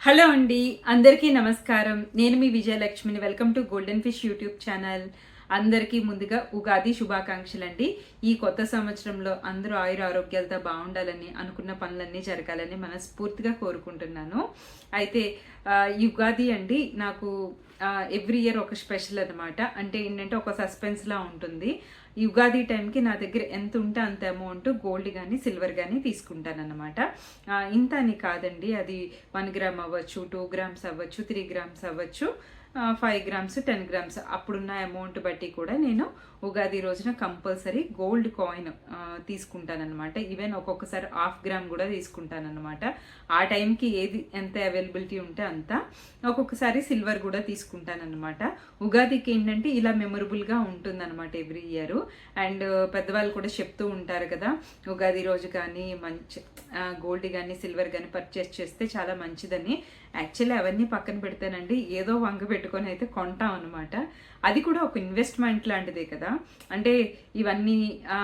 Hello అండి. అందరికీ నమస్కారం. నేను మీ విజయలక్ష్మిని. Welcome to golden fish YouTube channel. అందరికీ ముందుగా ఉగాది శుభాకాంక్షలండి. ఈ కొత్త సంవత్సరంలో అందరూ ఆయురారోగ్యాలతో బాగుండాలని, అనుకున్న పనులన్నీ జరగాలని మనస్ఫూర్తిగా కోరుకుంటున్నాను. అయితే ఈ ఉగాది అండి నాకు ఎవ్రీ ఇయర్ ఒక స్పెషల్ అనమాట. అంటే ఏంటంటే ఒక సస్పెన్స్‌లా ఉంటుంది. ఈ ఉగాది టైంకి నా దగ్గర ఎంత ఉంటే అంత అమౌంట్ గోల్డ్ కానీ సిల్వర్ కానీ తీసుకుంటానన్నమాట. ఇంత అని కాదండి, అది 1 గ్రామ్ అవ్వచ్చు, 2 గ్రామ్స్ అవ్వచ్చు, 3 గ్రామ్స్ అవ్వచ్చు, 5 గ్రామ్స్, 10 గ్రామ్స్ అప్పుడున్న అమౌంట్ బట్టి కూడా నేను ఉగాది రోజున కంపల్సరీ గోల్డ్ కాయిన్ తీసుకుంటానన్నమాట. ఈవెన్ ఒక్కొక్కసారి హాఫ్ గ్రామ్ కూడా తీసుకుంటానన్నమాట. ఆ టైంకి ఏది ఎంత అవైలబిలిటీ ఉంటే అంత. ఒక్కొక్కసారి సిల్వర్ కూడా తీసుకుంటానన్నమాట. ఉగాదికి ఏంటంటే ఇలా మెమొరబుల్గా ఉంటుందన్నమాట ఎవ్రీ ఇయర్. అండ్ పెద్దవాళ్ళు కూడా చెప్తూ ఉంటారు కదా, ఉగాది రోజు కానీ మంచి గోల్డ్ కానీ సిల్వర్ కానీ పర్చేస్ చేస్తే చాలా మంచిదని. యాక్చువల్లీ అవన్నీ పక్కన పెడతానండి, ఏదో వంక పెట్టుకొని అయితే కొంటాం అనమాట. అది కూడా ఒక ఇన్వెస్ట్మెంట్ లాంటిదే కదా. అంటే ఇవన్నీ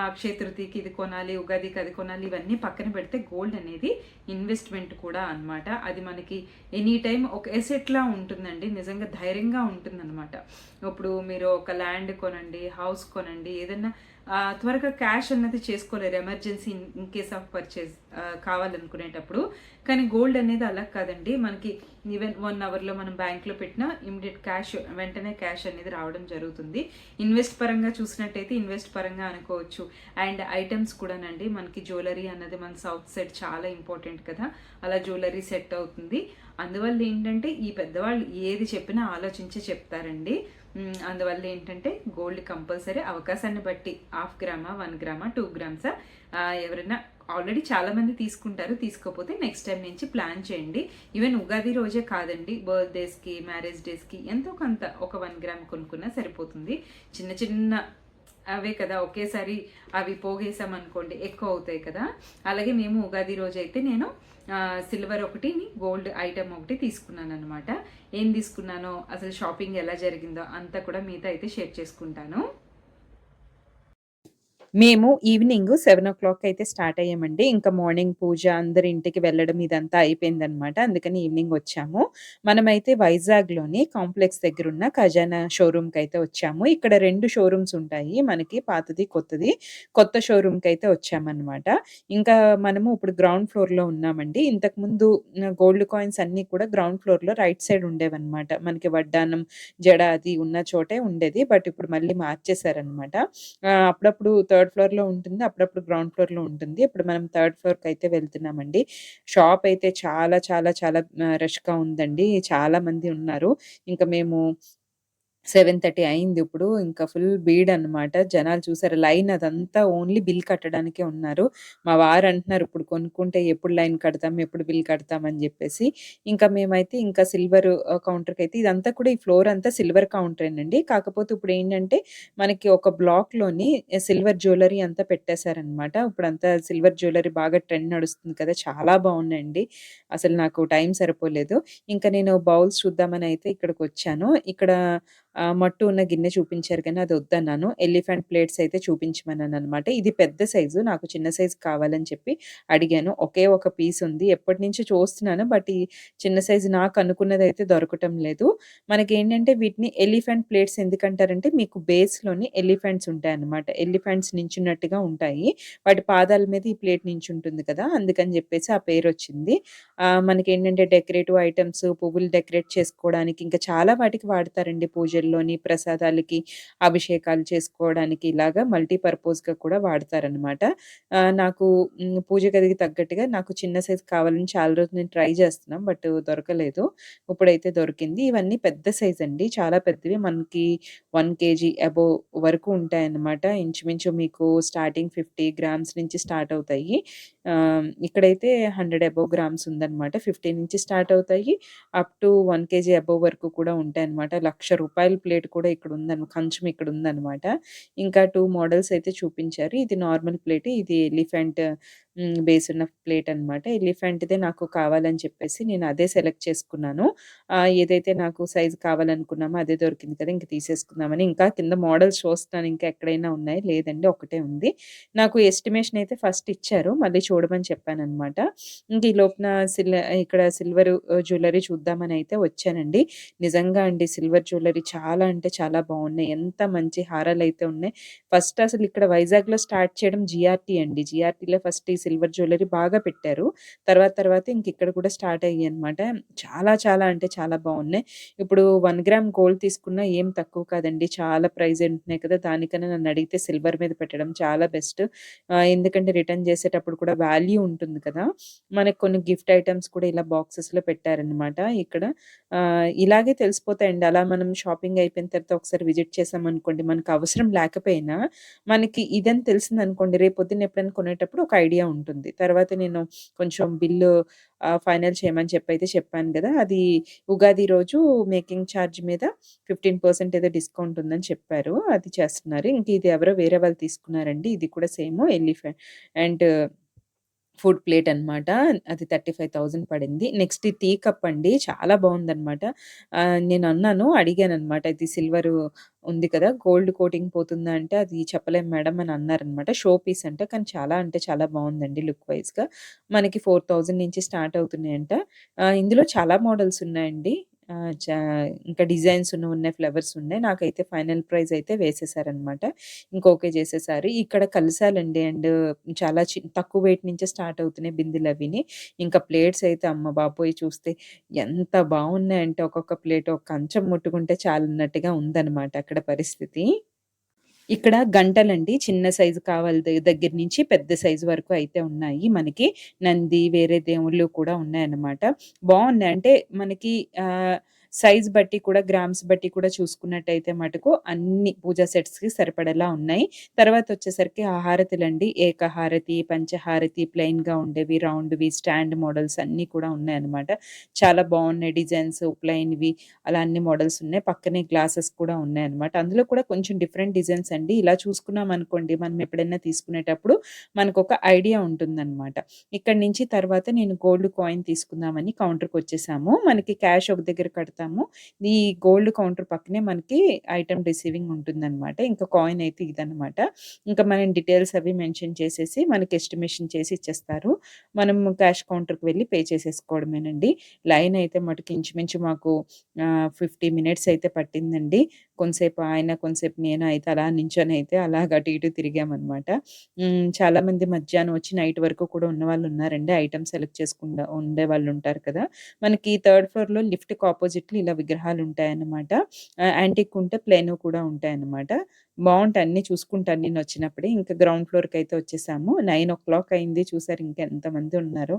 అక్షయ తృతీయకి ఇది కొనాలి, ఉగాదికి అది కొనాలి, ఇవన్నీ పక్కన పెడితే గోల్డ్ అనేది ఇన్వెస్ట్మెంట్ కూడా అనమాట. అది మనకి ఎనీ టైం ఒక ఎసెట్లా ఉంటుందండి, నిజంగా ధైర్యంగా ఉంటుందన్నమాట. ఇప్పుడు మీరు ఒక ల్యాండ్ కొనండి, హౌస్ కొనండి, ఏదైనా త్వరగా క్యాష్ అన్నది చేసుకోలేరు emergency in case of purchase కావాలనుకునేటప్పుడు. కానీ గోల్డ్ అనేది అలా కాదండి, మనకి ఈవెన్ 1 అవర్లో మనం బ్యాంక్లో పెట్టినా ఇమీడియట్ క్యాష్, వెంటనే క్యాష్ అనేది రావడం జరుగుతుంది. ఇన్వెస్ట్ పరంగా చూసినట్టయితే ఇన్వెస్ట్ పరంగా అనుకోవచ్చు. అండ్ ఐటమ్స్ కూడానండి, మనకి జ్యువెలరీ అన్నది మన సౌత్ సైడ్ చాలా ఇంపార్టెంట్ కదా, అలా జ్యువెలరీ సెట్ అవుతుంది. అందువల్ల ఏంటంటే ఈ పెద్దవాళ్ళు ఏది చెప్పినా ఆలోచించి చెప్తారండి. అందువల్ల ఏంటంటే గోల్డ్ కంపల్సరీ అవకాశాన్ని బట్టి 1/2 గ్రామా, 1 గ్రామా, 2 గ్రామ్సా, ఎవరైనా ఆల్రెడీ చాలామంది తీసుకుంటారు. తీసుకోకపోతే నెక్స్ట్ టైం నుంచి ప్లాన్ చేయండి. ఈవెన్ ఉగాది రోజే కాదండి, బర్త్డేస్కి, మ్యారేజ్ డేస్కి ఎంతో కొంత ఒక 1 గ్రామ్ కొనుక్కున్నా సరిపోతుంది. చిన్న చిన్న అవే కదా, ఒకేసారి అవి పోగేసామనుకోండి ఎక్కువ అవుతాయి కదా. అలాగే మేము ఉగాది రోజు అయితే నేను సిల్వర్ ఒకటి, గోల్డ్ ఐటమ్ ఒకటి తీసుకున్నాను అనమాట. ఏం తీసుకున్నానో, అసలు షాపింగ్ ఎలా జరిగిందో అంతా కూడా మీతో అయితే షేర్ చేసుకుంటాను. మేము ఈవినింగ్ 7:00 అయితే స్టార్ట్ అయ్యామండి. ఇంకా మార్నింగ్ పూజ, అందరి ఇంటికి వెళ్ళడం ఇదంతా అయిపోయిందనమాట. అందుకని ఈవినింగ్ వచ్చాము. మనమైతే వైజాగ్‌లోని కాంప్లెక్స్ దగ్గరున్న ఖజానా షోరూమ్‌కైతే వచ్చాము. ఇక్కడ 2 షోరూమ్స్ ఉంటాయి మనకి, పాతది, కొత్తది. కొత్త షోరూమ్‌కైతే వచ్చామనమాట. ఇంకా మనము ఇప్పుడు గ్రౌండ్ ఫ్లోర్‌లో ఉన్నామండి. ఇంతకుముందు గోల్డ్ కాయిన్స్ అన్నీ కూడా గ్రౌండ్ ఫ్లోర్‌లో రైట్ సైడ్ ఉండేవన్నమాట. మనకి వడ్డానం, జడ అది ఉన్న చోటే ఉండేది. బట్ ఇప్పుడు మళ్ళీ మార్చేశారనమాట. అప్పుడప్పుడు థర్డ్ ఫ్లోర్‌లో ఉంటుంది, అప్పుడప్పుడు గ్రౌండ్ ఫ్లోర్‌లో ఉంటుంది. ఇప్పుడు మనం థర్డ్ ఫ్లోర్‌కైతే వెళ్తున్నామండి. షాప్ అయితే చాలా చాలా చాలా రష్‌గా ఉందండి. చాలా మంది ఉన్నారు. ఇంకా మేము 7:30 అయింది ఇప్పుడు. ఇంకా ఫుల్ భీడనమాట. జనాలు చూసారా, లైన్ అదంతా ఓన్లీ బిల్ కట్టడానికే ఉన్నారు. మా వారు అంటున్నారు, "ఇప్పుడు కొనుక్కుంటే ఎప్పుడు లైన్ కడతాం, ఎప్పుడు బిల్ కడతాం" అని జెప్పేసి. ఇంకా మేమైతే ఇంకా సిల్వర్ కౌంటర్‌కైతే, ఇదంతా కూడా ఈ ఫ్లోర్ అంతా సిల్వర్ కౌంటరేనండి. కాకపోతే ఇప్పుడేంటంటే మనకి ఒక బ్లాక్‌లోని సిల్వర్ జ్యువెల్లరీ అంతా పెట్టేశారనమాట. ఇప్పుడంతా సిల్వర్ జ్యువెల్లరీ బాగా ట్రెండ్ నడుస్తుంది కదా, చాలా బావున్నాయండి. అసలు నాకు టైం సరిపోలేదు. ఇంకా నేను బౌల్స్ చూద్దామని అయితే ఇక్కడికొచ్చాను. ఇక్కడ మట్టు ఉన్న గిన్నె చూపించారు కానీ అది వద్దన్నాను. ఎలిఫెంట్ ప్లేట్స్ అయితే చూపించమన్నాననమాట. ఇది పెద్ద సైజు, నాకు చిన్న సైజు కావాలని చెప్పి అడిగాను. ఒకే ఒక పీస్ ఉంది. ఎప్పటినుంచో చూస్తున్నాను. బట్ ఈ చిన్న సైజు నాకు అనుకున్నదైతే దొరకటం లేదు. మనకేంటంటే వీటిని ఎలిఫెంట్ ప్లేట్స్ ఎందుకంటారంటే, మీకు బేస్‌లోని ఎలిఫెంట్స్ ఉంటాయన్నమాట. ఎలిఫెంట్స్ నించున్నట్టుగా ఉంటాయి. వాటి పాదాల మీద ఈ ప్లేట్ నించుంటుంది కదా, అందుకని చెప్పేసి ఆ పేరొచ్చింది. మనకేంటంటే డెకరేటివ్ ఐటెమ్స్, పువ్వులు డెకరేట్ చేసుకోవడానికి, ఇంకా చాలా వాటికి వాడతారండి. పూజల్లోని, ప్రసాదాలకి, అభిషేకాలు చేసుకోవడానికి ఇలాగా మల్టీ పర్పస్‌గా కూడా వాడతారనమాట. నాకు పూజ గదికి తగ్గట్టుగా నాకు చిన్న సైజ్ కావాలని చాలా రోజులు నేను ట్రై చేస్తున్నాం. బట్ దొరకలేదు. ఇప్పుడైతే దొరికింది. ఇవన్నీ పెద్ద సైజ్ అండి, చాలా పెద్దవి. మనకి 1 కేజీ అబోవ్ వరకు ఉంటాయన్నమాట. ఇంచుమించు మీకు స్టార్టింగ్ 50 గ్రామ్స్ నుంచి స్టార్ట్ అవుతాయి. ఇక్కడైతే 100 అబోవ్ గ్రామ్స్ ఉందన్నమాట. 50 నుంచి స్టార్ట్ అవుతాయి. అప్ టు 1 కేజీ అబోవ్ వరకు కూడా ఉంటాయన్నమాట. ₹1,00,000 ప్లేట్ కూడా కంచం ఇక్కడ ఉందన్నమాట. ఇంకా 2 మోడల్స్ అయితే చూపించారు. ఇది నార్మల్ ప్లేట్, ఇది ఎలిఫెంట్ బేస్ ఉన్న ప్లేట్ అన్నమాట. ఎలిఫెంట్‌దే నాకు కావాలని చెప్పేసి నేను అదే సెలెక్ట్ చేసుకున్నాను. ఏదైతే నాకు సైజ్ కావాలనుకున్నామో అదే దొరికింది కదా, ఇంక తీసేసుకుందామని. ఇంకా కింద మోడల్స్ చూస్తున్నాను, ఇంకా ఎక్కడైనా ఉన్నాయి. లేదండి, ఒకటే ఉంది. నాకు ఎస్టిమేషన్ అయితే ఫస్ట్ ఇచ్చారు. మళ్ళీ చూడమని చెప్పాననమాట. ఇంక ఈ లోపున ఇక్కడ సిల్వర్ జ్యువెల్లరీ చూద్దామని అయితే వచ్చానండి. నిజంగా అండి సిల్వర్ జ్యువెల్లరీ చాలా అంటే చాలా బాగున్నాయి. ఎంత మంచి హారాలైతే ఉన్నాయి. ఫస్ట్ అసలు ఇక్కడ వైజాగ్‌లో స్టార్ట్ చేయడం జీఆర్‌టీ అండి. జీఆర్‌టీలో ఫస్ట్ ఈ సిల్వర్ జ్యువెల్లరీ బాగా పెట్టారు. తర్వాత ఇంక ఇక్కడ కూడా స్టార్ట్ అయ్యాయన్నమాట. చాలా చాలా అంటే చాలా బాగున్నాయి. ఇప్పుడు 1 గ్రామ్ గోల్డ్ తీసుకున్నా ఏం తక్కువ కాదండి. చాలా ప్రైస్ ఉంటున్నాయి కదా! దానికన్నా నన్నడిగితే సిల్వర్ మీద పెట్టడం చాలా బెస్ట్. ఎందుకంటే రిటర్న్ చేసేటప్పుడు కూడా వాల్యూ ఉంటుంది కదా! మనకు కొన్ని గిఫ్ట్ ఐటెమ్స్ కూడా ఇలా బాక్సెస్‌లో పెట్టారనమాట ఇక్కడ. ఇలాగే తెలిసిపోతాయండి. అలా మనం షాపింగ్ అయిపోయిన తర్వాత ఒకసారి విజిట్ చేశామనుకోండి, మనకు అవసరం లేకపోయినా మనకి ఇదని తెలిసిందనుకోండి, రేపొద్దున్న ఎప్పుడైనా కొనేటప్పుడు ఒక ఐడియా ఉంటుంది. తర్వాత నేను కొంచెం బిల్లు ఫైనల్ చేయమని చెప్పైతే చెప్పాను గదా! అది ఉగాది రోజు మేకింగ్ చార్జ్ మీద 15% ఏదో డిస్కౌంట్ ఉందని చెప్పారు. అది చేస్తున్నారు. ఇంక ఇది ఎవరో వేరే వాళ్ళు తీసుకున్నారండి. ఇది కూడా సేము అండ్ ఫుడ్ ప్లేట్ అనమాట. అది 35,000 పడింది. నెక్స్ట్ ఈ టీ కప్ అండి. చాలా బావుందనమాట. అడిగాననమాట. ఇది సిల్వరు ఉంది కదా! గోల్డ్ కోటింగ్ పోతుందా అంటే, అది చెప్పలేం మేడం అని అన్నారనమాట. షో పీస్ అంట. కానీ చాలా అంటే చాలా బావుందండి లుక్ వైస్‌గా. మనకి 4,000 నుంచి స్టార్ట్ అవుతున్నాయంట. ఇందులో చాలా మోడల్స్ ఉన్నాయండి. ఆహ్, చా ఇంకా డిజైన్స్ ఉన్నాయి, ఫ్లవర్స్ ఉన్నాయి. నాకైతే ఫైనల్ ప్రైస్ అయితే వేసేసారనమాట. ఇంక ఓకే చేసేసారు. ఇక్కడ కలిసాలండి. చాలా తక్కువ వెయిట్ నుంచే స్టార్ట్ అవుతున్నాయి బిందెలవిని. ఇంకా ప్లేట్స్ అయితే అమ్మ బాబోయ్! చూస్తే ఎంత బావున్నాయంటే ఒక్కొక్క ప్లేట్ ఒక కంచం ముట్టుకుంటే చాలన్నట్టుగా ఉందనమాట అక్కడ పరిస్థితి. ఇక్కడ గంటలండి. చిన్న సైజు కావాలి దగ్గర నుంచి పెద్ద సైజు వరకు అయితే ఉన్నాయి మనకి. నంది, వేరే దేవుళ్ళు కూడా ఉన్నాయన్నమాట. బావున్నాయి. అంటే మనకి సైజ్ బట్టి కూడా, గ్రామ్స్ బట్టి కూడా చూసుకున్నట్టయితే మటుకు అన్ని పూజా సెట్స్‌కి సరిపడేలా ఉన్నాయి. తర్వాతొచ్చేసరికి హారతులండి. ఏకహారతి, పంచహారతి, ప్లెయిన్‌గా ఉండేవి, రౌండ్‌వి, స్టాండ్ మోడల్స్ అన్నీ కూడా ఉన్నాయన్నమాట. చాలా బావున్నాయి డిజైన్స్, ప్లెయిన్‌వి అలా అన్ని మోడల్స్ ఉన్నాయి. పక్కనే గ్లాసెస్ కూడా ఉన్నాయన్నమాట. అందులో కూడా కొంచెం డిఫరెంట్ డిజైన్స్ అండి. ఇలా చూసుకున్నామనుకోండి, మనం ఎప్పుడైనా తీసుకునేటప్పుడు మనకొక ఐడియా ఉంటుందన్నమాట. ఇక్కడి నుంచి తర్వాత నేను గోల్డ్ కాయిన్ తీసుకుందామని కౌంటర్‌కొచ్చేసాము. మనకి క్యాష్ ఒక దగ్గర కడతాము. ఈ గోల్డ్ కౌంటర్ పక్కనే మనకి ఐటెమ్ రిసీవింగ్ ఉంటుందన్నమాట. ఇంకా కాయిన్ అయితే ఇదన్నమాట. ఇంకా మనం డీటెయిల్స్ అవి మెన్షన్ చేసేసి మనకి ఎస్టిమేషన్ చేసి ఇచ్చేస్తారు. మనం క్యాష్ కౌంటర్‌కి వెళ్లి పే చేసేసుకోవడమేనండి. లైన్ అయితే మటుకు ఇంచుమించు మాకు 50 మినిట్స్ అయితే పట్టిందండి. కొంసేపు ఆయన, కొంసేపు నేను అయితే అలా నించొనైతే అలాగ అటు ఇటు తిరిగామనమాట. చాలామంది మధ్యాహ్నం వచ్చి నైట్ వరకు కూడా ఉన్నవాళ్ళున్నారండి. ఐటెమ్ సెలెక్ట్ చేసుకుండా ఉండేవాళ్ళుంటారు కదా! మనకి థర్డ్ ఫ్లోర్‌లో లిఫ్ట్‌కి అపోజిట్‌లో ఇలా విగ్రహాలుంటాయన్నమాట. యాంటిక్ ఉంటే ప్లెయిన్ కూడా ఉంటాయన్నమాట. బావుంటాయి. అన్నీ చూసుకుంటాను నేనొచ్చినప్పుడే. ఇంకా గ్రౌండ్ ఫ్లోర్‌కైతే వచ్చేసాము. 9:00 అయింది. చూసారు ఇంకెంతమంది ఉన్నారో.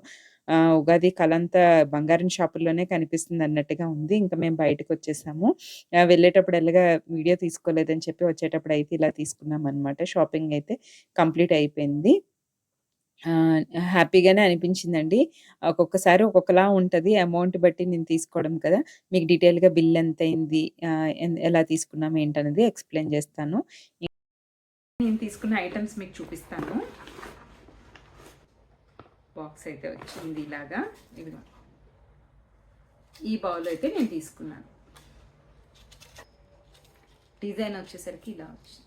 ఉగాది కలంతా బంగారం షాపుల్లోనే కనిపిస్తుందన్నట్టుగా ఉంది. ఇంక మేము బయటకొచ్చేసాము. వెళ్ళేటప్పుడు ఎలాగా వీడియో తీసుకోలేదని చెప్పి వచ్చేటప్పుడైతే ఇలా తీసుకున్నామనమాట. షాపింగ్ అయితే కంప్లీట్ అయిపోయింది. హ్యాపీగానే అనిపించిందండి. ఒక్కొక్కసారి ఒక్కొక్కలా ఉంటది. అమౌంట్ బట్టి నేను తీసుకోవడం కదా! మీకు డీటెయిల్‌గా బిల్ ఎంతయింది, ఎలా తీసుకున్నాం ఏంటనేది ఎక్స్‌ప్లెయిన్ చేస్తాను. నేను తీసుకున్న ఐటెమ్స్ మీకు చూపిస్తాను. బాక్స్ అయితే వచ్చింది ఇలాగా. ఇదిగో ఈ బౌల్ అయితే నేను తీసుకున్నాను. డిజైన్ వచ్చేసరికి ఇలా వచ్చింది.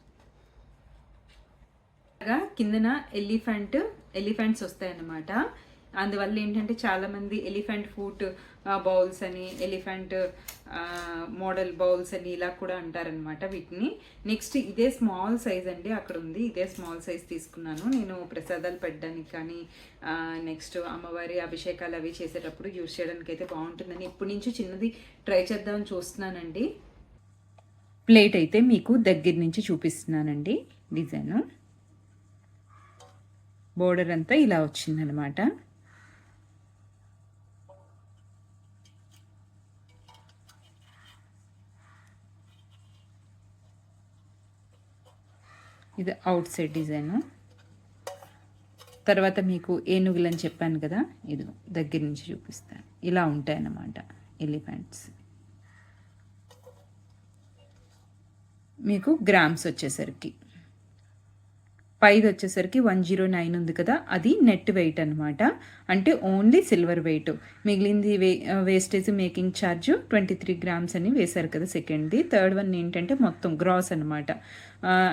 కిందన ఎలిఫెంట్స్ వస్తాయన్నమాట. అందువల్ల ఏంటంటే చాలామంది ఎలిఫెంట్ ఫుట్ బౌల్స్ అని, ఎలిఫెంట్ మోడల్ బౌల్స్ అని ఇలా కూడా అంటారనమాట వీటిని. నెక్స్ట్ ఇదే స్మాల్ సైజ్ అండి, అక్కడ ఉంది. ఇదే స్మాల్ సైజ్ తీసుకున్నాను నేను ప్రసాదాలు పెట్టడానికి కానీ, నెక్స్ట్ అమ్మవారి అభిషేకాలు అవి చేసేటప్పుడు యూజ్ చేయడానికి అయితే బాగుంటుందని ఇప్పటి నుంచి చిన్నది ట్రై చేద్దామని చూస్తున్నానండి. ప్లేట్ అయితే మీకు దగ్గర నుంచి చూపిస్తున్నానండి. డిజైను బోర్డర్ అంతా ఇలా వచ్చిందనమాట. ఇది అవుట్ సైడ్ డిజైను. తర్వాత మీకు ఏనుగులని చెప్పాను కదా, ఇది దగ్గర నుంచి చూపిస్తాను. ఇలా ఉంటాయన్నమాట ఎలిఫెంట్స్. మీకు గ్రామ్స్ వచ్చేసరికి పైదొచ్చేసరికి 109 ఉంది కదా! అది నెట్ వెయిట్ అనమాట. అంటే ఓన్లీ సిల్వర్ వెయిట్. మిగిలింది వేస్టేజ్ మేకింగ్ ఛార్జ్ 23 గ్రామ్స్ అని వేశారు కదా సెకండ్‌ది. థర్డ్ వన్ ఏంటంటే మొత్తం గ్రాస్ అనమాట.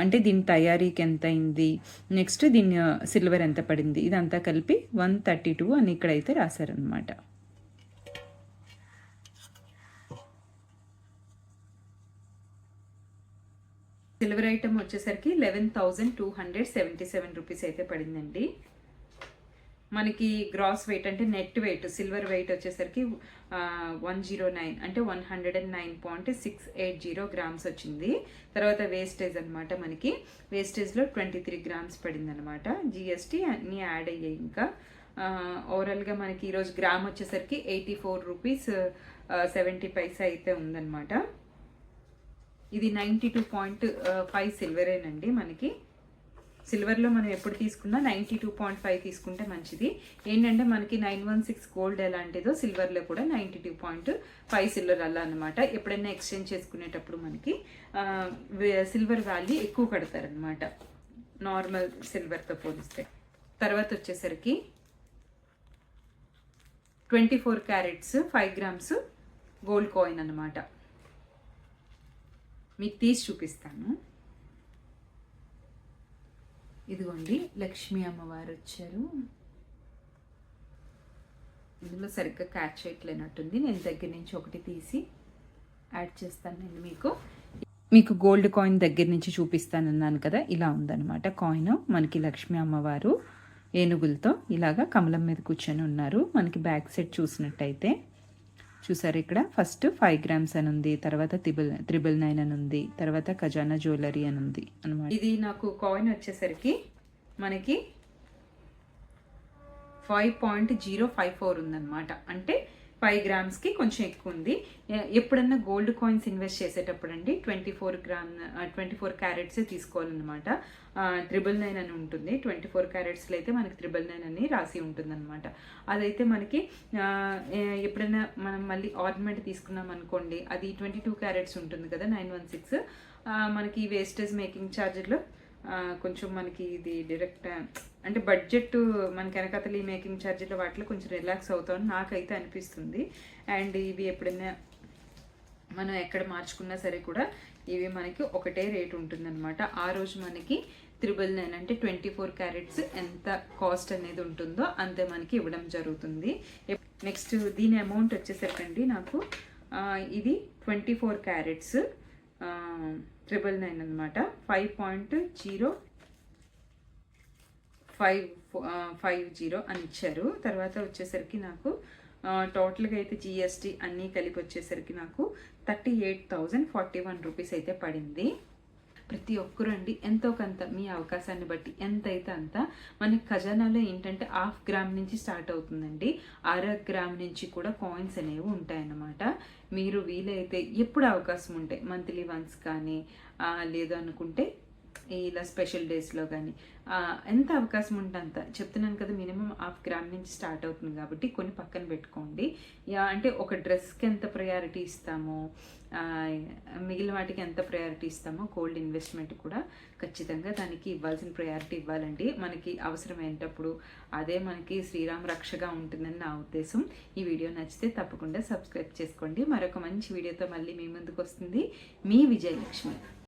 అంటే దీని తయారీకి ఎంత అయింది, నెక్స్ట్ దీని సిల్వర్ ఎంత పడింది, ఇదంతా కలిపి 132 అని ఇక్కడైతే రాశారనమాట. సిల్వర్ ఐటమ్ వచ్చేసరికి 11,277 రూపీస్ అయితే పడిందండి. మనకి గ్రాస్ వెయిట్ అంటే నెట్ వెయిట్ సిల్వర్ వెయిట్ వచ్చేసరికి 109 అంటే 109.680 గ్రామ్స్ వచ్చింది. తర్వాత వేస్టేజ్ అనమాట, మనకి వేస్టేజ్లో 23 గ్రామ్స్ పడింది అనమాట. జిఎస్టీ అన్నీ యాడ్ అయ్యాయి. ఇంకా ఓవరాల్గా మనకి ఈరోజు గ్రామ్ వచ్చేసరికి 84 రూపీస్ 70 పైసా అయితే ఉందన్నమాట. ఇది 92.5 సిల్వరేనండి. మనకి సిల్వర్లో మనం ఎప్పుడు తీసుకున్నా 92.5 తీసుకుంటే మంచిది. ఏంటంటే మనకి 916 గోల్డ్ ఎలాంటిదో సిల్వర్లో కూడా 92.5 సిల్వర్ అలా అనమాట. ఎప్పుడైనా ఎక్స్చేంజ్ చేసుకునేటప్పుడు మనకి సిల్వర్ వాల్యూ ఎక్కువ కడతారనమాట నార్మల్ సిల్వర్తో పోలిస్తే. తర్వాత వచ్చేసరికి 24 క్యారెట్స్ 5 గ్రామ్స్ గోల్డ్ కాయిన్ అనమాట. మీకు తీసి చూపిస్తాను. ఇదిగోండి, లక్ష్మీ అమ్మవారు వచ్చారు. ఇందులో సరిగ్గా క్యాచ్ చేయట్లేనట్టుంది. నేను దగ్గర నుంచి ఒకటి తీసి యాడ్ చేస్తాను. నేను మీకు గోల్డ్ కాయిన్ దగ్గర నుంచి చూపిస్తానన్నాను కదా, ఇలా ఉందన్నమాట కాయిన్. మనకి లక్ష్మీ అమ్మవారు ఏనుగులతో ఇలాగా కమలం మీద కూర్చొని ఉన్నారు. మనకి బ్యాక్ సైడ్ చూసినట్టయితే చూసారు, ఇక్కడ ఫస్ట్ 5 గ్రామ్స్ అని ఉంది, తర్వాత 999 అని ఉంది, తర్వాత ఖజానా జ్యువెలరీ అని ఉంది అనమాట. ఇది నాకు కాయిన్ వచ్చేసరికి మనకి 5.054 ఉందన్నమాట. అంటే 5 గ్రామ్స్కి కొంచెం ఎక్కువ ఉంది. ఎప్పుడన్నా గోల్డ్ కాయిన్స్ ఇన్వెస్ట్ చేసేటప్పుడు అండి 24 క్యారెట్స్ తీసుకోవాలన్నమాట. 999 అని ఉంటుంది. 24 క్యారెట్స్లో అయితే మనకి 999 అని రాసి ఉంటుందన్నమాట. అదైతే మనకి ఎప్పుడైనా మనం మళ్ళీ ఆర్నమెంట్ తీసుకున్నాం అనుకోండి, అది 22 క్యారెట్స్ ఉంటుంది కదా 916. మనకి వేస్టేజ్ మేకింగ్ ఛార్జెస్లో కొంచెం మనకి ఇది డైరెక్ట్ అంటే బడ్జెట్ మనకి వెనకతలు ఈ మేకింగ్ ఛార్జీలో వాటిలో కొంచెం రిలాక్స్ అవుతామని నాకైతే అనిపిస్తుంది. అండ్ ఇవి ఎప్పుడైనా మనం ఎక్కడ మార్చుకున్నా సరే కూడా ఇవి మనకి ఒకటే రేట్ ఉంటుందన్నమాట. ఆ రోజు మనకి 999 అంటే 24 క్యారెట్స్ ఎంత కాస్ట్ అనేది ఉంటుందో అంతే మనకి ఇవ్వడం జరుగుతుంది. నెక్స్ట్ దీని అమౌంట్ వచ్చేసరికండి నాకు ఇది 24 క్యారెట్స్ 999 అనమాట. 5.050 అని ఇచ్చారు. తర్వాత వచ్చేసరికి నాకు టోటల్గా అయితే జిఎస్టీ అన్నీ కలిపి వచ్చేసరికి నాకు 38,041 రూపీస్ అయితే పడింది. ప్రతి ఒక్కరు అండి ఎంతో కొంత మీ అవకాశాన్ని బట్టి ఎంత అయితే అంత. మనకి ఖజానాలో ఏంటంటే 1/2 గ్రామ్ నుంచి స్టార్ట్ అవుతుందండి. 1/2 గ్రామ్ నుంచి కూడా కాయిన్స్ అనేవి ఉంటాయన్నమాట. మీరు వీలైతే ఎప్పుడు అవకాశం ఉంటాయి, మంత్లీ వన్స్ కానీ లేదు అనుకుంటే ఇలా స్పెషల్ డేస్లో కానీ ఎంత అవకాశం ఉంటే అంత చెప్తున్నాను కదా. మినిమం 1/2 గ్రామ్ నుంచి స్టార్ట్ అవుతుంది కాబట్టి కొన్ని పక్కన పెట్టుకోండి. అంటే ఒక డ్రెస్కి ఎంత ప్రయారిటీ ఇస్తామో మిగిలిన వాటికి ఎంత ప్రయారిటీ ఇస్తామో గోల్డ్ ఇన్వెస్ట్మెంట్ కూడా ఖచ్చితంగా దానికి ఇవ్వాల్సిన ప్రయారిటీ ఇవ్వాలండి. మనకి అవసరమైనప్పుడు అదే మనకి శ్రీరామ్ రక్షగా ఉంటుందని నా ఉద్దేశం. ఈ వీడియో నచ్చితే తప్పకుండా సబ్స్క్రైబ్ చేసుకోండి. మరొక మంచి వీడియోతో మళ్ళీ మీ ముందుకు వస్తుంది మీ విజయలక్ష్మి.